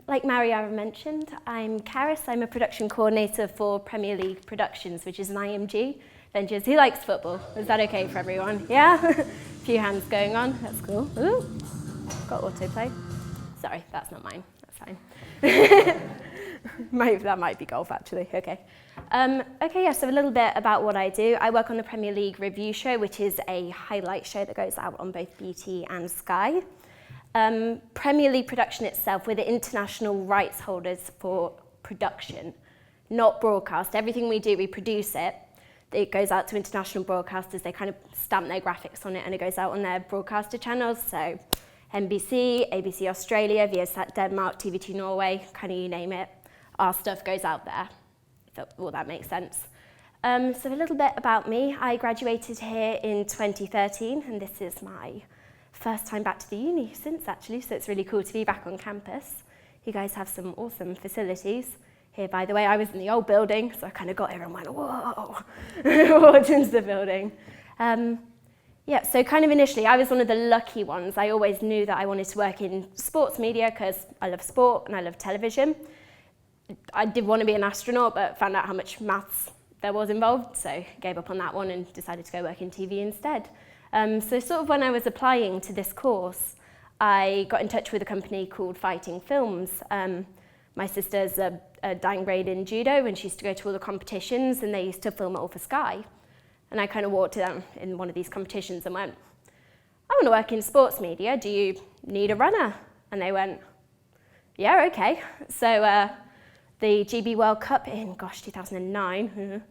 Like Maria mentioned, I'm Carys. I'm a production coordinator for Premier League Productions, which is an IMG Ventures. Who likes football? Is that okay for everyone? Yeah? A few hands going on. That's cool. Ooh, got autoplay. Sorry, that's not mine. That's fine. That might be golf, actually. Okay. So a little bit about what I do. I work on the Premier League Review Show, which is a highlight show that goes out on both BT and Sky. Premier League production itself, we're the international rights holders for production, not broadcast. Everything we do, we produce it. It goes out to international broadcasters. They kind of stamp their graphics on it and it goes out on their broadcaster channels. So NBC, ABC Australia, Viasat Denmark, TV2 Norway, kind of you name it. Our stuff goes out there, if all that makes sense. So a little bit about me. I graduated here in 2013 and this is my first time back to the uni since, actually, so it's really cool to be back on campus. You guys have some awesome facilities. Here, by the way, I was in the old building, so I kind of got here and went, whoa, walked into the building. So kind of initially, I was one of the lucky ones. I always knew that I wanted to work in sports media because I love sport and I love television. I did want to be an astronaut, but found out how much maths there was involved, so gave up on that one and decided to go work in TV instead. So sort of when I was applying to this course, I got in touch with a company called Fighting Films. My sister's a downgrade in judo and she used to go to all the competitions and they used to film it all for Sky. And I kind of walked to them in one of these competitions and went, I want to work in sports media, do you need a runner? And they went, yeah, okay. So the GB World Cup in, 2009,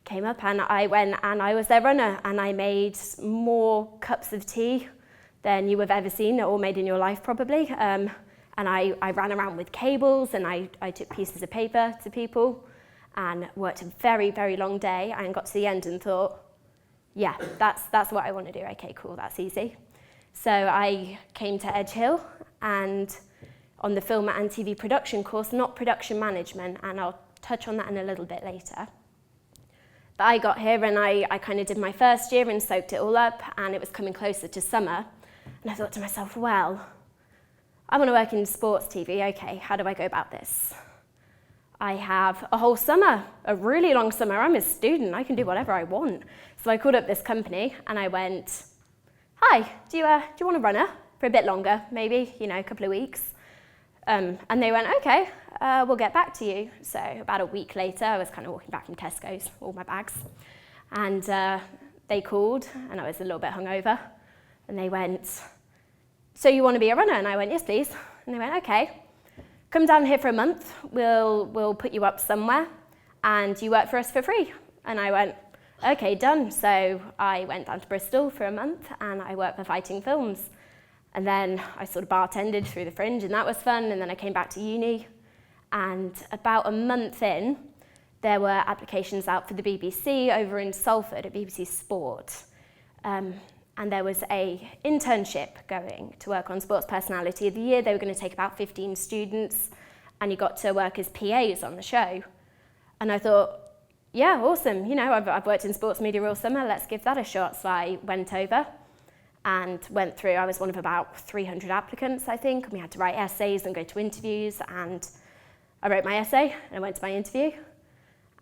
came up and I went and I was their runner and I made more cups of tea than you have ever seen or made in your life probably. And I ran around with cables and I took pieces of paper to people and worked a very, very long day and got to the end and thought, yeah, that's what I want to do. Okay, cool, that's easy. So I came to Edge Hill and on the film and TV production course, not production management, and I'll touch on that in a little bit later. But I got here and I kind of did my first year and soaked it all up and it was coming closer to summer. And I thought to myself, well, I want to work in sports TV. Okay, how do I go about this? I have a whole summer, a really long summer. I'm a student, I can do whatever I want. So I called up this company and I went, hi, do you want a runner for a bit longer, maybe, a couple of weeks? And they went, okay, we'll get back to you. So about a week later, I was kind of walking back from Tesco's, all my bags. And they called, and I was a little bit hungover. And they went, so you want to be a runner? And I went, yes, please. And they went, okay, come down here for a month. We'll put you up somewhere, and you work for us for free. And I went, okay, done. So I went down to Bristol for a month, and I worked for Fighting Films. And then I sort of bartended through the Fringe and that was fun. And then I came back to uni and about a month in, there were applications out for the BBC over in Salford at BBC Sport. And there was a internship going to work on Sports Personality of the Year. They were going to take about 15 students and you got to work as PAs on the show. And I thought, yeah, awesome. I've worked in sports media all summer. Let's give that a shot. So I went over and went through, I was one of about 300 applicants, I think, and we had to write essays and go to interviews, and I wrote my essay, and I went to my interview,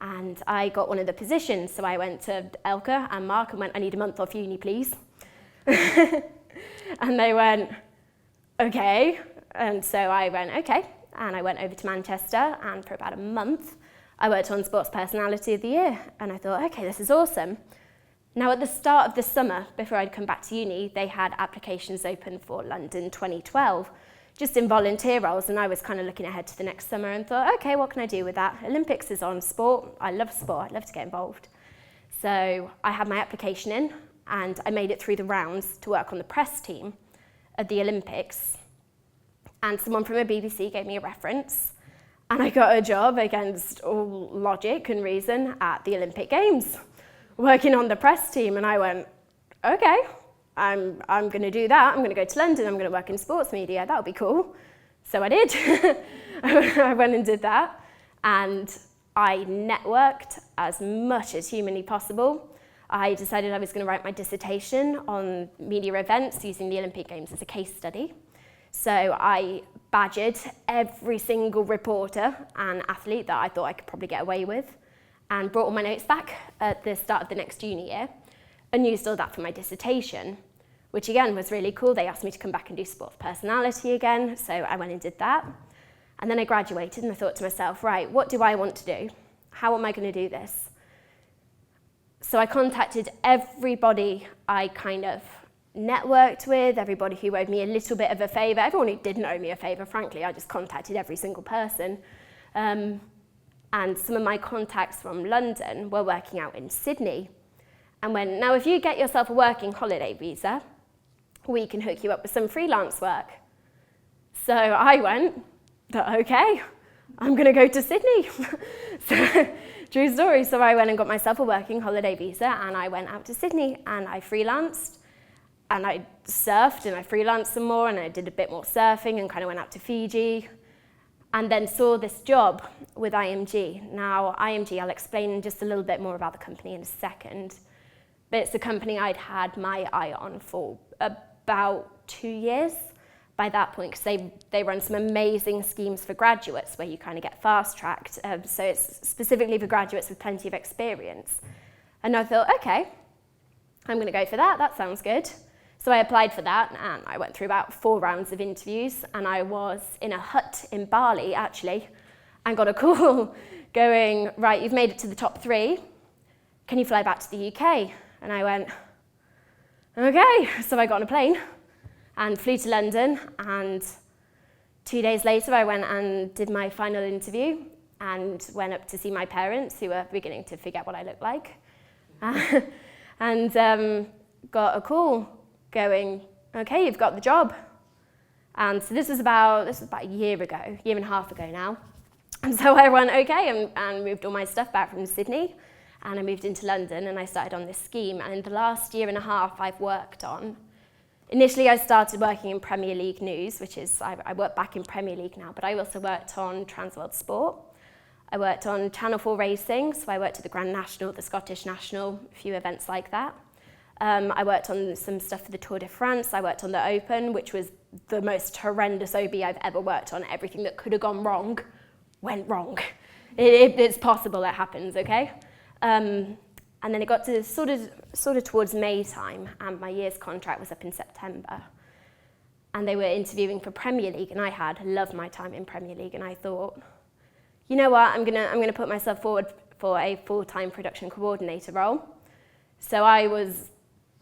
and I got one of the positions, so I went to Elka and Mark and went, I need a month off uni, please. And they went, okay, and so I went, okay, and I went over to Manchester, and for about a month, I worked on Sports Personality of the Year, and I thought, okay, this is awesome. Now, at the start of the summer, before I'd come back to uni, they had applications open for London 2012, just in volunteer roles, and I was kind of looking ahead to the next summer and thought, okay, what can I do with that? Olympics is on sport. I love sport. I'd love to get involved. So I had my application in, and I made it through the rounds to work on the press team at the Olympics. And someone from the BBC gave me a reference, and I got a job against all logic and reason at the Olympic Games, working on the press team, and I went, okay, I'm going to do that. I'm going to go to London. I'm going to work in sports media. That would be cool. So I did. I went and did that, and I networked as much as humanly possible. I decided I was going to write my dissertation on media events using the Olympic Games as a case study. So I badgered every single reporter and athlete that I thought I could probably get away with, and brought all my notes back at the start of the next uni year and used all that for my dissertation, which again was really cool. They asked me to come back and do sport of personality again, so I went and did that. And then I graduated and I thought to myself, right, what do I want to do? How am I going to do this? So I contacted everybody I kind of networked with, everybody who owed me a little bit of a favour, everyone who didn't owe me a favour, frankly. I just contacted every single person. And some of my contacts from London were working out in Sydney. And went, now if you get yourself a working holiday visa, we can hook you up with some freelance work. So I went, okay, I'm going to go to Sydney. So, true story. So I went and got myself a working holiday visa and I went out to Sydney and I freelanced and I surfed and I freelanced some more and I did a bit more surfing and kind of went out to Fiji and then saw this job with IMG. Now, IMG, I'll explain just a little bit more about the company in a second, but it's a company I'd had my eye on for about 2 years by that point, because they run some amazing schemes for graduates where you kind of get fast-tracked. So it's specifically for graduates with plenty of experience. And I thought, okay, I'm going to go for that. That sounds good. So I applied for that, and I went through about 4 rounds of interviews, and I was in a hut in Bali, actually, and got a call going, right, you've made it to the top 3. Can you fly back to the UK? And I went, okay. So I got on a plane and flew to London, and 2 days later I went and did my final interview and went up to see my parents, who were beginning to forget what I looked like, and got a call going, okay, you've got the job. And so this was about a year and a half ago now. And so I went, okay, and moved all my stuff back from Sydney, and I moved into London and I started on this scheme. And in the last year and a half I've worked on, initially I started working in Premier League news, which is, I work back in Premier League now, but I also worked on Transworld Sport. I worked on Channel 4 racing, so I worked at the Grand National, the Scottish National, a few events like that. I worked on some stuff for the Tour de France. I worked on the Open, which was the most horrendous OB I've ever worked on. Everything that could have gone wrong went wrong. It's possible, it happens, okay? And then it got to sort of towards May time, and my year's contract was up in September. And they were interviewing for Premier League, and I had loved my time in Premier League, and I thought, you know what, I'm gonna put myself forward for a full-time production coordinator role. So I was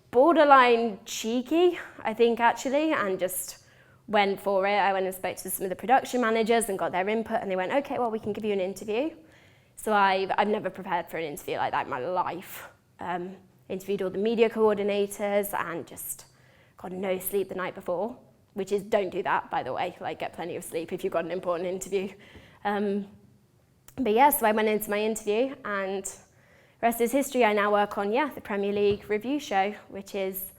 borderline cheeky, I think, actually, and just went for it. I went and spoke to some of the production managers and got their input, and they went, okay, well, we can give you an interview. So I've never prepared for an interview like that in my life. Interviewed all the media coordinators and just got no sleep the night before, which is, don't do that, by the way, like get plenty of sleep if you've got an important interview. But yeah, so I went into my interview, and the rest is history. I now work on, the Premier League review show, which is,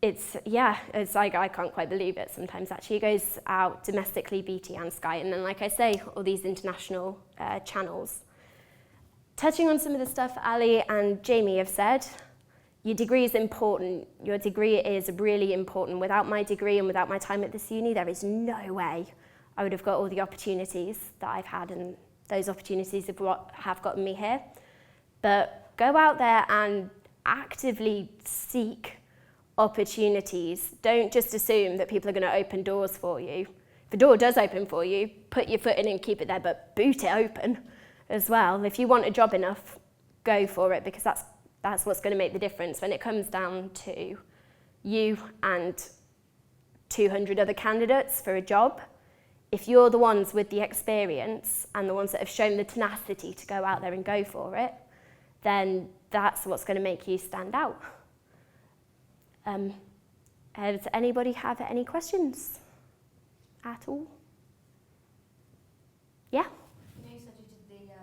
it's like, I can't quite believe it sometimes, actually. It goes out domestically, BT and Sky, and then, like I say, all these international channels. Touching on some of the stuff Ali and Jamie have said, your degree is important. Your degree is really important. Without my degree and without my time at this uni, there is no way I would have got all the opportunities that I've had, and those opportunities have gotten me here. But go out there and actively seek opportunities. Don't just assume that people are going to open doors for you. If a door does open for you, put your foot in and keep it there, but boot it open as well. If you want a job enough, go for it, because that's what's going to make the difference when it comes down to you and 200 other candidates for a job. If you're the ones with the experience and the ones that have shown the tenacity to go out there and go for it, then that's what's going to make you stand out. Does anybody have any questions at all? Yeah? You know, you said you did the,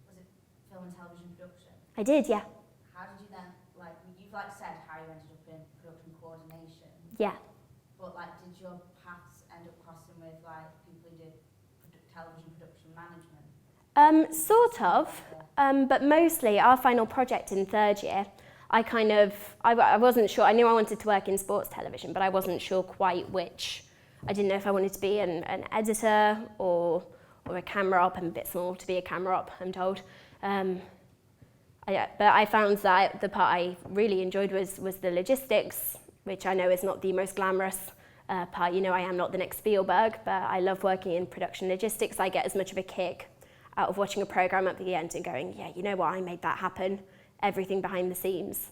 was it film and television production? I did, yeah. How did you then, you've said how you ended up in production coordination. Yeah. But did your paths end up crossing with people who did television production management? Sort of, but mostly our final project in third year, I wasn't sure. I knew I wanted to work in sports television, but I wasn't sure quite which I didn't know if I wanted to be an editor or a camera op. I'm a bit small to be a camera op, I'm told. But I found that the part I really enjoyed was the logistics, which I know is not the most glamorous part. You know, I am not the next Spielberg, but I love working in production logistics. I get as much of a kick out of watching a program at the end and going, yeah, you know what, I made that happen, everything behind the scenes.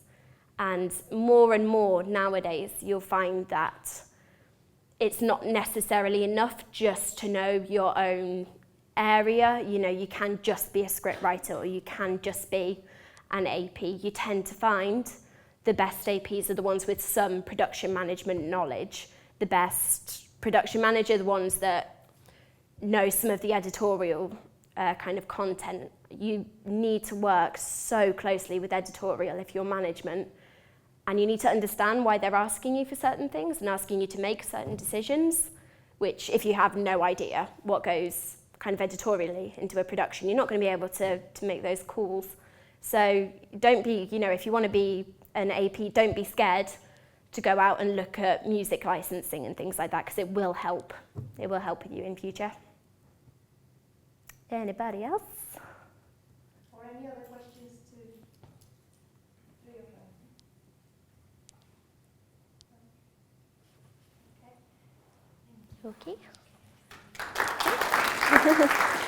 And more nowadays, you'll find that it's not necessarily enough just to know your own area. You know, you can just be a script writer or you can just be an AP. You tend to find the best APs are the ones with some production management knowledge. The best production manager, the ones that know some of the editorial kind of content. You need to work so closely with editorial if you're management, and you need to understand why they're asking you for certain things and asking you to make certain decisions, which if you have no idea what goes kind of editorially into a production, you're not going to be able to make those calls. So don't be, you know, if you want to be an AP, don't be scared to go out and look at music licensing and things like that, because it will help. It will help with you in future. Anybody else? Or any other questions to three of them? Okay.